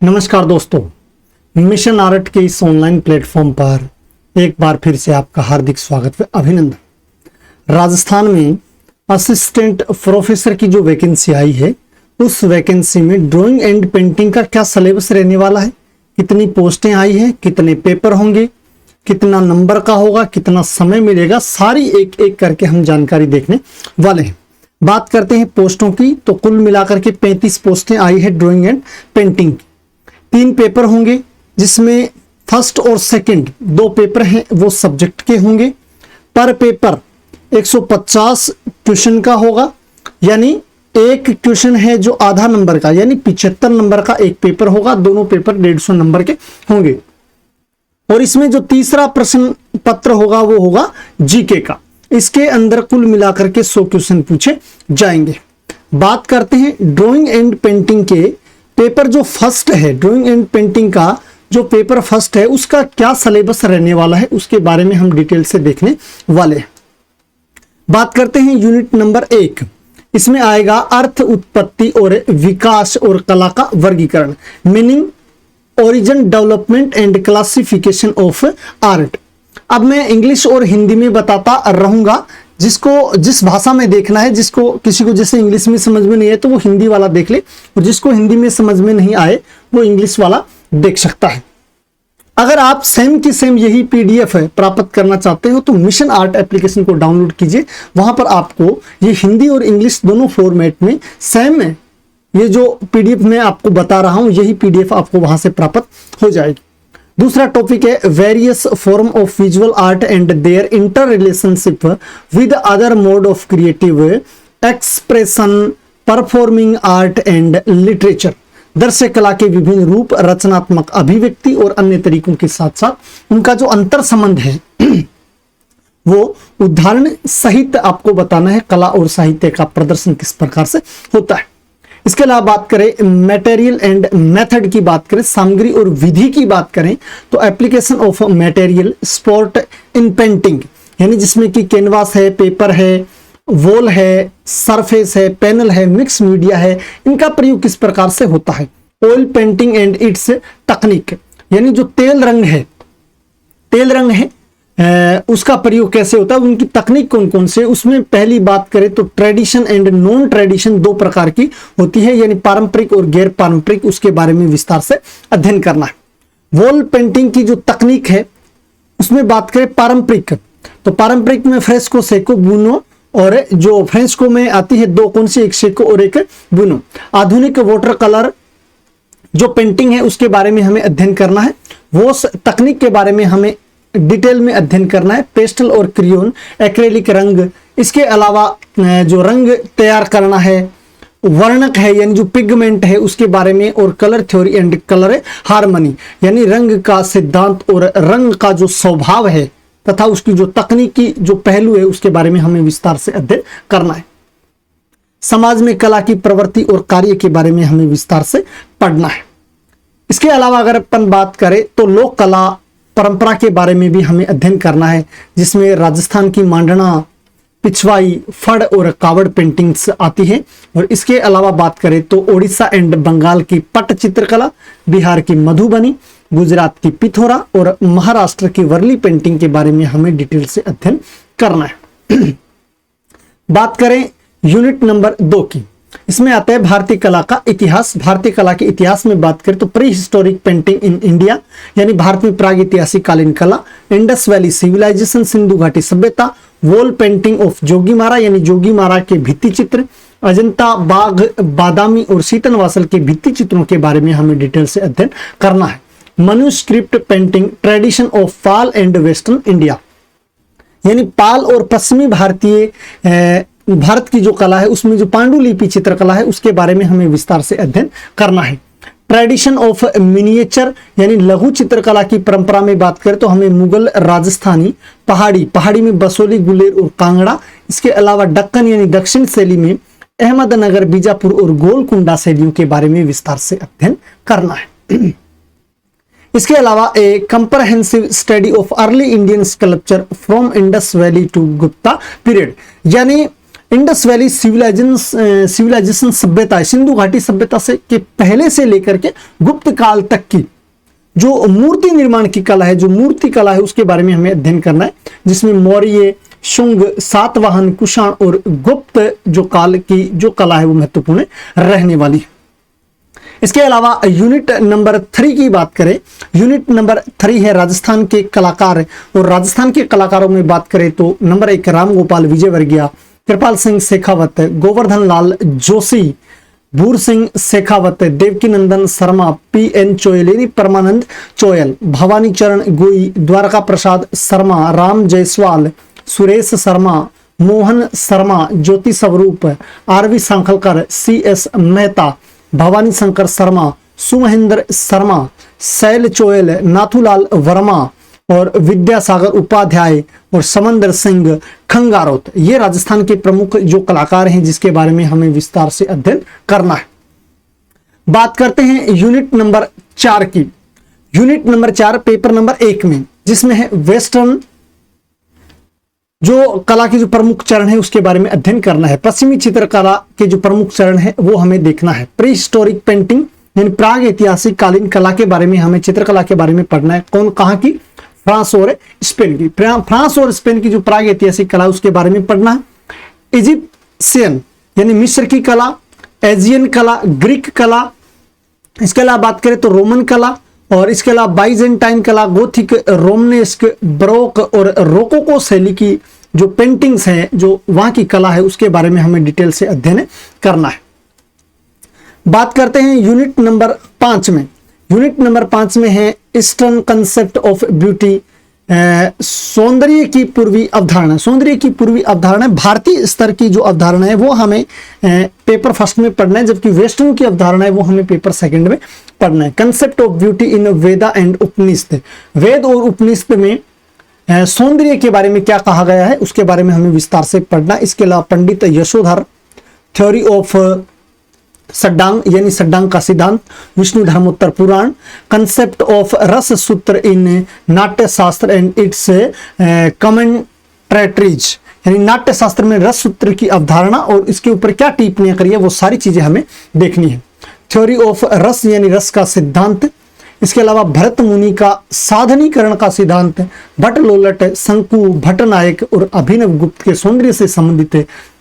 नमस्कार दोस्तों, mission art के इस ऑनलाइन प्लेटफॉर्म पर एक बार फिर से आपका हार्दिक स्वागत व अभिनंदन। राजस्थान में असिस्टेंट प्रोफेसर की जो वैकेंसी आई है, उस वैकेंसी में ड्राइंग एंड पेंटिंग का क्या सिलेबस रहने वाला है, कितनी पोस्टें आई हैं, कितने पेपर होंगे, कितना नंबर का होगा, कितना समय मिलेगा, सारी एक एक करके हम जानकारी देखने वाले हैं। बात करते हैं पोस्टों की, तो कुल मिलाकर के 35 पोस्टें आई है ड्राइंग एंड पेंटिंग की। 3 पेपर होंगे, जिसमें फर्स्ट और सेकंड 2 पेपर हैं वो सब्जेक्ट के होंगे। पर पेपर 150 क्वेश्चन का होगा, यानी एक क्वेश्चन है जो आधा नंबर का, यानी 75 नंबर का एक पेपर होगा। दोनों पेपर 150 नंबर के होंगे। और इसमें जो तीसरा प्रश्न पत्र होगा वो होगा जीके का। इसके अंदर कुल मिलाकर के 100 क्वेश्चन पूछे जाएंगे। बात करते हैं ड्राइंग एंड पेंटिंग के पेपर जो फर्स्ट है, ड्राइंग एंड पेंटिंग का जो पेपर फर्स्ट है उसका क्या सिलेबस रहने वाला है, उसके बारे में हम डिटेल से देखने वाले हैं। बात करते हैं यूनिट नंबर 1। इसमें आएगा अर्थ, उत्पत्ति और विकास और कला का वर्गीकरण, meaning, origin, development and classification of art. अब मैं इंग्लिश और हिंदी में बताता रहूंगा, जिसको जिस भाषा में देखना है, जिसको किसी को जैसे इंग्लिश में समझ में नहीं आए तो वो हिंदी वाला देख ले, और जिसको हिंदी में समझ में नहीं आए वो इंग्लिश वाला देख सकता है। अगर आप सेम की सेम यही पीडीएफ है प्राप्त करना चाहते हो तो मिशन आर्ट एप्लीकेशन को डाउनलोड कीजिए। वहां पर आपको ये हिंदी और इंग्लिश दोनों फॉर्मेट में सेम है। ये जो पीडीएफ मैं आपको बता रहा हूं, यही पीडीएफ आपको वहां से प्राप्त हो जाएगी। दूसरा टॉपिक है various form of visual art and their interrelationship with other mode of creative expression, performing art and literature. दृश्य कला के विभिन्न रूप, रचनात्मक अभिव्यक्ति और अन्य तरीकों के साथ साथ उनका जो अंतर संबंध है वो उदाहरण सहित आपको बताना है। कला और साहित्य का प्रदर्शन किस प्रकार से होता है। इसके अलावा बात करें मटेरियल एंड मेथड की, बात करें सामग्री और विधि की बात करें तो application of material sport in painting, यानी जिसमें कि कैनवास है, पेपर है, वॉल है, सरफेस है, पैनल है, मिक्स मीडिया है, इनका प्रयोग किस प्रकार से होता है। Oil painting and it's technique, यानी जो तेल रंग है उसका प्रयोग कैसे होता है, उनकी तकनीक कौन कौन से। उसमें पहली बात करें तो ट्रेडिशन एंड नॉन ट्रेडिशन 2 प्रकार की होती है, यानी पारंपरिक और गैर पारंपरिक, उसके बारे में विस्तार से अध्ययन करना है। वॉल पेंटिंग की जो तकनीक है उसमें बात करें पारंपरिक, तो पारंपरिक में फ्रेस्को, सेको, बुनो, और जो फ्रेस्को में आती है 2 कौन सी, एक सेको और एक बुनो। आधुनिक वाटर कलर जो पेंटिंग है उसके बारे में हमें अध्ययन करना है। वो तकनीक के बारे में हमें डिटेल में अध्ययन करना है। पेस्टल और क्रियोन, एक्रेलिक रंग, इसके अलावा जो रंग तैयार करना है, वर्णक है यानी जो पिगमेंट है उसके बारे में, और colour theory and colour harmony, यानी रंग का सिद्धांत और रंग का जो स्वभाव है तथा उसकी जो तकनीकी जो पहलू है उसके बारे में हमें विस्तार से अध्ययन करना है। समाज में कला की प्रवृत्ति और कार्य के बारे में हमें विस्तार से पढ़ना है। इसके अलावा अगर अपन बात करें तो लोक कला परंपरा के बारे में भी हमें अध्ययन करना है, जिसमें राजस्थान की मांडना, पिछवाई, फड़ और कावड़ पेंटिंग्स आती है। और इसके अलावा बात करें तो ओडिशा एंड बंगाल की पट चित्रकला, बिहार की मधुबनी, गुजरात की पिथौरा और महाराष्ट्र की वर्ली पेंटिंग के बारे में हमें डिटेल से अध्ययन करना है। बात करें यूनिट नंबर 2 की, इसमें आता है भारतीय कला का इतिहास। भारतीय कला के इतिहास में बात करें तो pre historic painting in India, यानी भारत में प्राग ऐतिहासिक कालीन कला, इंडस वैली सिविलाइजेशन, सिंधु घाटी सभ्यता, वॉल पेंटिंग ऑफ जोगीमारा, यानी जोगीमारा के भित्ति चित्र, अजंता, बाघ, बादामी और सीतनवासल के भित्ति चित्रों के बारे में हमें डिटेल से अध्ययन करना है। Manuscript painting, tradition of Pal and western India, यानी पाल और पश्चिमी भारत की जो कला है उसमें जो पांडुलिपि चित्रकला है उसके बारे में हमें विस्तार से अध्ययन करना है। ट्रेडिशन ऑफ मिनिएचर, यानी लघु चित्रकला की परंपरा में बात करें तो हमें मुगल, राजस्थानी, पहाड़ी में बसोली, गुलेर और कांगड़ा, इसके अलावा दक्कन यानी दक्षिण शैली में अहमदनगर, बीजापुर और गोलकुंडा शैलियों के बारे में विस्तार से अध्ययन करना है। इसके अलावा a comprehensive study of early Indian sculpture from Indus valley to Gupta period, यानी इंडस वैली सिविलाइजेशन सभ्यता है, सिंधु घाटी सभ्यता से के पहले से लेकर के गुप्त काल तक की जो मूर्ति निर्माण की कला है, जो मूर्ति कला है, उसके बारे में हमें अध्ययन करना है, जिसमें मौर्य, शुंग, सातवाहन, कुषाण और गुप्त जो काल की जो कला है वो महत्वपूर्ण रहने वाली है। इसके अलावा यूनिट नंबर 3 की बात करें, यूनिट नंबर 3 है राजस्थान के कलाकार, और राजस्थान के कलाकारों में बात करें तो नंबर 1 रामगोपाल विजयवर्गीय, कृपाल सिंह शेखावत, गोवर्धन लाल जोशी, भूर सिंह शेखावत, देवकी नंदन शर्मा, PN चोयल यानी परमानंद चोयल, भवानी चरण गोई, द्वारका प्रसाद शर्मा, राम जायसवाल, सुरेश शर्मा, मोहन शर्मा, ज्योति स्वरूप, RV सांखलकर, CS मेहता, भवानी शंकर शर्मा, सुमहेंद्र शर्मा, शैल चोयल, नाथूलाल वर्मा और विद्यासागर उपाध्याय और समंदर सिंह खंगारोत, ये राजस्थान के प्रमुख जो कलाकार हैं जिसके बारे में हमें विस्तार से अध्ययन करना है। बात करते हैं यूनिट नंबर 4 की। यूनिट नंबर 4 पेपर नंबर 1 में, जिसमें है वेस्टर्न जो कला के जो प्रमुख चरण है उसके बारे में अध्ययन करना है। पश्चिमी चित्रकला के जो प्रमुख चरण है वो हमें देखना है। प्री हिस्टोरिक पेंटिंग यानी प्राग ऐतिहासिक कालीन कला के बारे में हमें चित्रकला के बारे में पढ़ना है। कौन कहाँ की? फ्रांस और स्पेन की। फ्रांस और स्पेन की जो प्राग ऐतिहासिक कला उसके बारे में पढ़ना है। इजिप्शियन यानी मिस्र की कला, एजियन कला, ग्रीक कला, इसके अलावा बात करें तो रोमन कला, और इसके अलावा बाइजेंटाइन कला, गोथिक, रोमनेस्क, बरोक और रोकोको शैली की जो पेंटिंग्स हैं, जो वहां की कला है उसके बारे में हमें डिटेल से अध्ययन करना है। बात करते हैं यूनिट नंबर 5 में। यूनिट नंबर 5 में है ईस्टर्न कंसेप्ट ऑफ ब्यूटी, सौंदर्य की पूर्वी अवधारणा। सौंदर्य की पूर्वी अवधारणा भारतीय स्तर की जो अवधारणा है वो हमें पेपर फर्स्ट में पढ़ना है, जबकि वेस्टर्न की अवधारणा है वो हमें पेपर सेकंड में पढ़ना है। Concept of beauty in Veda and Upanishad, Veda और उपनिषद में सौंदर्य के बारे में क्या कहा गया है उसके बारे में हमें विस्तार से पढ़ना। इसके अलावा पंडित यशोधर, थ्योरी ऑफ सड्डांग यानी सड्डांग का सिद्धांत, विष्णु धर्मोत्तर पुराण, कंसेप्ट ऑफ रस सूत्र इन नाट्य शास्त्र एंड इट्स कमेंट्रेटरीज यानी नाट्य शास्त्र में रस सूत्र की अवधारणा और इसके ऊपर क्या टिप्पणियां करी है वो सारी चीजें हमें देखनी है। थ्योरी ऑफ रस यानी रस का सिद्धांत, इसके अलावा भरत मुनि का साधनीकरण का सिद्धांत, भट्ट लोलट, शंकु, भट्टनायक और अभिनव गुप्त के सौंदर्य से संबंधित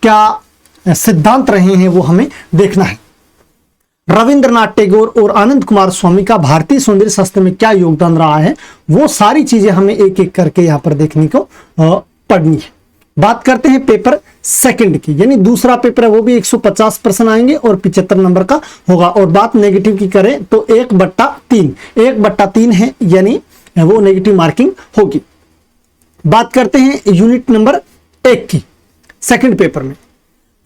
क्या सिद्धांत रहे हैं वो हमें देखना है। रविंद्रनाथ टैगोर और आनंद कुमार स्वामी का भारतीय सौंदर्य शास्त्र में क्या योगदान रहा है वो सारी चीजें हमें एक एक करके यहां पर देखने को पढ़नी है। बात करते हैं पेपर सेकंड की, यानी दूसरा पेपर है वो भी 150 प्रश्न आएंगे और 75 नंबर का होगा। और बात नेगेटिव की करें तो 1/3 है, यानी वो नेगेटिव मार्किंग होगी। बात करते हैं यूनिट नंबर 1 की सेकंड पेपर में,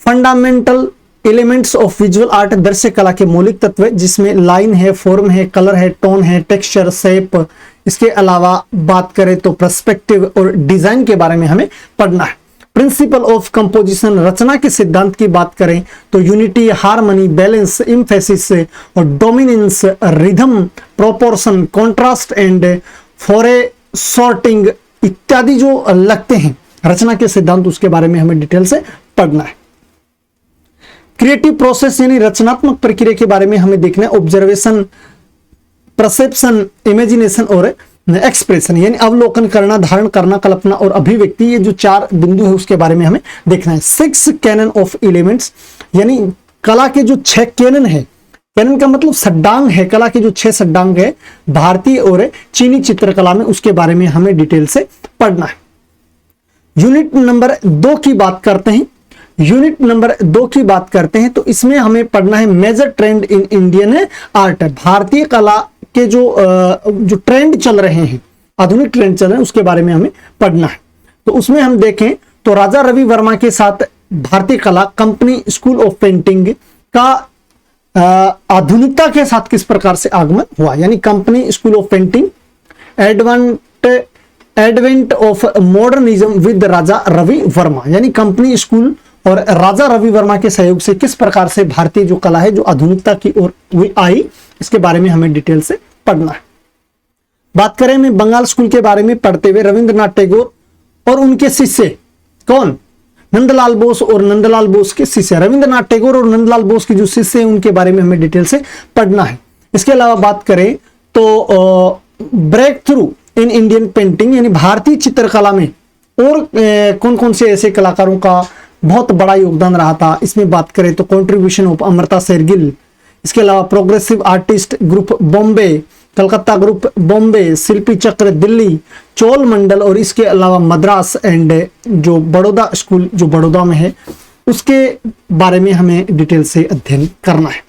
fundamental elements of visual art, दृश्य कला के मौलिक तत्व, जिसमें लाइन है, फॉर्म है, कलर है, टोन है, टेक्सचर, शेप। इसके अलावा बात करें तो पर्सपेक्टिव और डिजाइन के बारे में हमें पढ़ना है। प्रिंसिपल ऑफ कंपोजिशन, रचना के सिद्धांत की बात करें तो यूनिटी, हार्मनी, बैलेंस, एम्फेसिस और dominance, rhythm, proportion, contrast and फोरे सॉर्टिंग इत्यादि जो लगते हैं रचना के सिद्धांत उसके बारे में हमें डिटेल से पढ़ना है। क्रिएटिव प्रोसेस यानी रचनात्मक प्रक्रिया के बारे में हमें देखना है। ऑब्जर्वेशन, परसेप्शन, इमेजिनेशन और एक्सप्रेशन यानी अवलोकन करना, धारण करना, कल्पना और अभिव्यक्ति, ये जो 4 बिंदु है उसके बारे में हमें देखना है। 6 कैनन ऑफ एलिमेंट्स यानी कला के जो 6 कैनन है, कैनन का मतलब सड्डांग है, कला के जो 6 सड्डांग है भारतीय और चीनी चित्रकला में, उसके बारे में हमें डिटेल से पढ़ना है। यूनिट नंबर 2 की बात करते हैं। यूनिट नंबर 2 की बात करते हैं तो इसमें हमें पढ़ना है major trend in Indian art, भारतीय कला के जो ट्रेंड चल रहे हैं, आधुनिक ट्रेंड चल रहे हैं उसके बारे में हमें पढ़ना है। तो उसमें हम देखें तो राजा रवि वर्मा के साथ भारतीय कला, कंपनी स्कूल ऑफ पेंटिंग का आधुनिकता के साथ किस प्रकार से आगमन हुआ, यानी company school of painting, advent of modernism with Raja Ravi Varma, यानी कंपनी स्कूल और राजा रवि वर्मा के सहयोग से किस प्रकार से भारतीय जो कला है जो आधुनिकता की ओर आई, इसके बारे में हमें डिटेल से पढ़ना है। बात करें में बंगाल स्कूल के बारे में पढ़ते हुए रविंद्रनाथ टैगोर और उनके शिष्य कौन, नंदलाल बोस और नंदलाल बोस के शिष्य, रविंद्रनाथ टैगोर और नंदलाल बोस के जो शिष्य हैं उनके बारे में हमें डिटेल से पढ़ना है। इसके अलावा बात करें तो breakthrough in Indian painting यानी भारतीय चित्रकला में और कौन कौन से ऐसे कलाकारों का बहुत बड़ा योगदान रहा था, इसमें बात करें तो कंट्रीब्यूशन ऑफ अमृता शेरगिल, इसके अलावा progressive artist group Bombay, Calcutta group Bombay, Shilpi Chakra Delhi, Chola मंडल और इसके अलावा मद्रास एंड जो बड़ौदा स्कूल जो बड़ौदा में है उसके बारे में हमें डिटेल से अध्ययन करना है।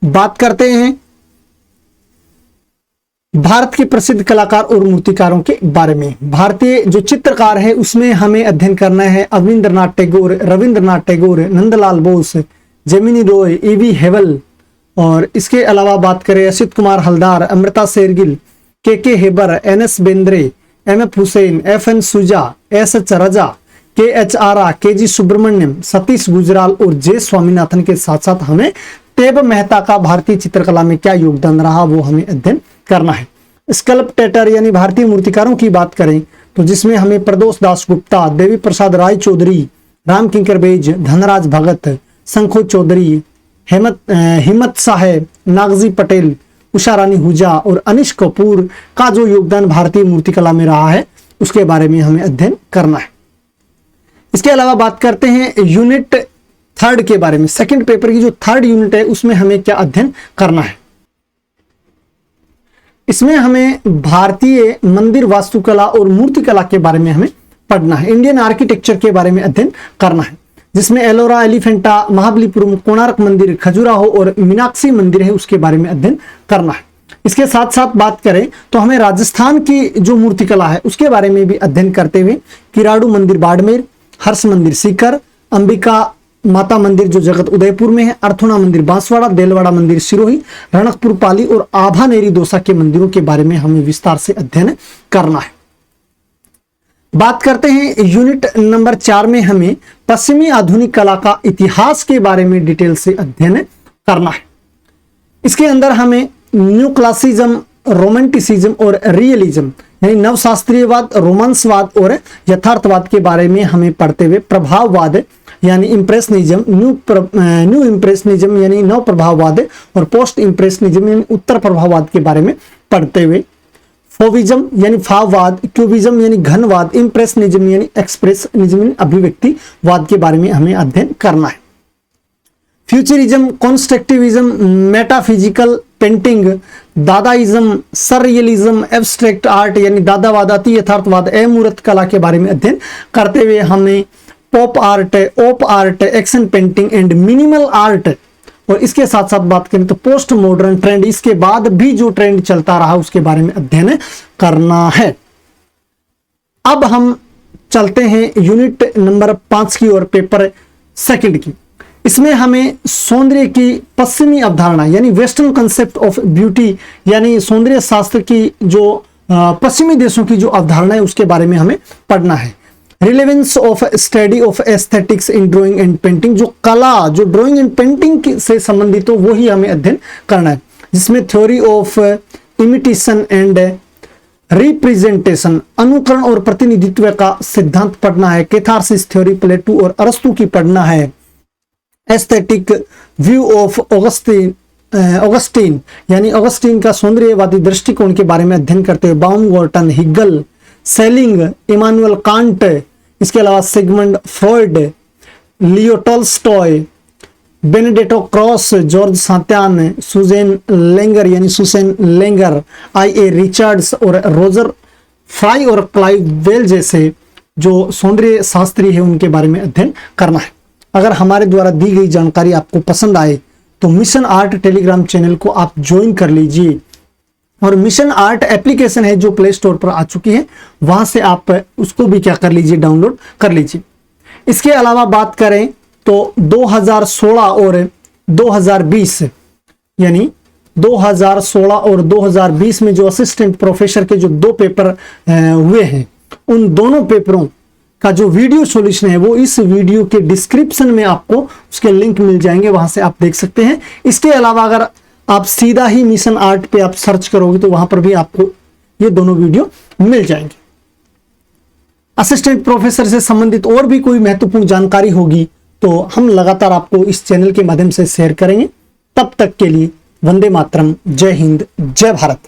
बात करते हैं भारत के प्रसिद्ध कलाकार और मूर्तिकारों के बारे में। भारतीय जो चित्रकार है उसमें हमें अध्ययन करना है अवनींद्रनाथ टैगोर, रविंद्रनाथ टैगोर, नंदलाल बोस, जेमिनी रॉय, ईवी हेवल और इसके अलावा बात करें Asit Kumar Haldar, Amrita Shergil, K Hebbar, NS Bendre, MF Husain, FN Souza, SH Raza, KH Ara, KG Subramanyan, Satish Gujral और जे स्वामीनाथन के साथ साथ हमें तेब मेहता का भारतीय चित्रकला में क्या योगदान रहा वो हमें अध्ययन करना है। स्कल्पटेटर यानी भारतीय मूर्तिकारों की बात करें तो जिसमें हमें प्रदोष दास गुप्ता, देवी प्रसाद राय चौधरी, राम किंकर बेज, धनराज भगत, शंखो चौधरी, हिम्मत साहेब, नागजी पटेल, उषा रानी हुजा और अनिश कपूर का जो योगदान भारतीय मूर्तिकला में रहा है उसके बारे में हमें अध्ययन करना है। इसके अलावा बात करते हैं यूनिट थर्ड के बारे में। सेकंड पेपर की जो थर्ड यूनिट है उसमें हमें क्या अध्ययन करना है। इसमें हमें भारतीय मंदिर वास्तुकला और मूर्तिकला के बारे में हमें पढ़ना है। इंडियन आर्किटेक्चर के बारे में अध्ययन करना है जिसमें एलोरा, एलिफेंटा, महाबलीपुरम, कोणार्क मंदिर, खजुराहो और मीनाक्षी मंदिर है उसके बारे में अध्ययन करना है। इसके साथ साथ बात करें तो हमें राजस्थान की जो मूर्तिकला है उसके बारे में भी अध्ययन करते हुए किराड़ू मंदिर बाड़मेर, हर्ष मंदिर सीकर, अंबिका माता मंदिर जो जगत उदयपुर में है, अर्थुणा मंदिर बांसवाड़ा, देलवाड़ा मंदिर सिरोही, रणकपुर पाली और आभानेरी दौसा के मंदिरों के बारे में हमें विस्तार से अध्ययन करना है। बात करते हैं यूनिट नंबर 4 में हमें पश्चिमी आधुनिक कला का इतिहास के बारे में डिटेल से अध्ययन करना है। इसके अंदर हमें न्यू क्लासिज्म, रोमांटिसिज्म और रियलिज्म यानी नवशास्त्रीयवाद, रोमांसवाद और यथार्थवाद के बारे में हमें पढ़ते हुए प्रभाववाद यानी इंप्रेशनिज्म, न्यू इंप्रेशनिज्म यानी नव प्रभाववाद और पोस्ट इंप्रेशनिज्म यानी उत्तर प्रभाववाद के बारे में पढ़ते हुए फोविज्म यानी फाववाद, क्यूबिज्म यानी घनवाद, इंप्रेशनिज्म यानी एक्सप्रेशनिज्म यानी अभिव्यक्तिवाद के बारे में हमें अध्ययन करना है। Futurism, constructivism, metaphysical painting, dadaism, surrealism, abstract art यानी दादावाद, अति यथार्थवाद, अमूर्त कला के बारे में अध्ययन करते हुए हमें pop art, op art, action painting and minimal art और इसके साथ साथ बात करें तो पोस्ट मॉडर्न ट्रेंड, इसके बाद भी जो ट्रेंड चलता रहा उसके बारे में अध्ययन करना है। अब हम चलते हैं यूनिट नंबर 5 की और पेपर सेकंड की। इसमें हमें सौंदर्य की पश्चिमी अवधारणा यानी वेस्टर्न कंसेप्ट ऑफ ब्यूटी यानी सौंदर्य शास्त्र की जो पश्चिमी देशों की जो अवधारणा है उसके बारे में हमें पढ़ना है। Relevance of study of aesthetics in drawing and painting, जो कला जो ड्राइंग एंड पेंटिंग से संबंधित हो वही हमें अध्ययन करना है, जिसमें theory of imitation and representation, अनुकरण और प्रतिनिधित्व का सिद्धांत पढ़ना है। कैथारसिस थ्योरी प्लेटो और अरस्तु की पढ़ना है। एस्थेटिक व्यू ऑफ ऑगस्टीन यानी ऑगस्टीन का सौंदर्यवादी दृष्टिकोण के बारे में अध्ययन करते हुए Baumgarten, Hegel, Schelling, Immanuel Kant, इसके अलावा Sigmund Freud, Leo Tolstoy, Benedetto Croce, George Santayana, Susanne Langer यानी सुसेन लेंगर, आई.ए. रिचर्ड्स और रोजर फ्राई और क्लाइव वेल जैसे जो सौंदर्य शास्त्री है उनके बारे में अध्ययन करना है। अगर हमारे द्वारा दी गई जानकारी आपको पसंद आए तो मिशन आर्ट टेलीग्राम चैनल को आप ज्वाइन कर लीजिए और मिशन आर्ट एप्लीकेशन है जो प्ले स्टोर पर आ चुकी है, वहां से आप उसको भी क्या कर लीजिए, डाउनलोड कर लीजिए। इसके अलावा बात करें तो 2016 और 2020 यानी 2016 और 2020 में जो असिस्टेंट प्रोफेसर के जो 2 पेपर हुए हैं उन दोनों पेपरों का जो वीडियो सॉल्यूशन है वो इस वीडियो के डिस्क्रिप्शन में आपको उसके लिंक मिल जाएंगे, वहां से आप देख सकते हैं। इसके अलावा अगर आप सीधा ही मिशन आर्ट पे आप सर्च करोगे तो वहां पर भी आपको ये दोनों वीडियो मिल जाएंगे। असिस्टेंट प्रोफेसर से संबंधित और भी कोई महत्वपूर्ण जानकारी होगी तो हम लगातार आपको इस चैनल के माध्यम से शेयर करेंगे। तब तक के लिए वंदे मातरम, जय हिंद, जय भारत।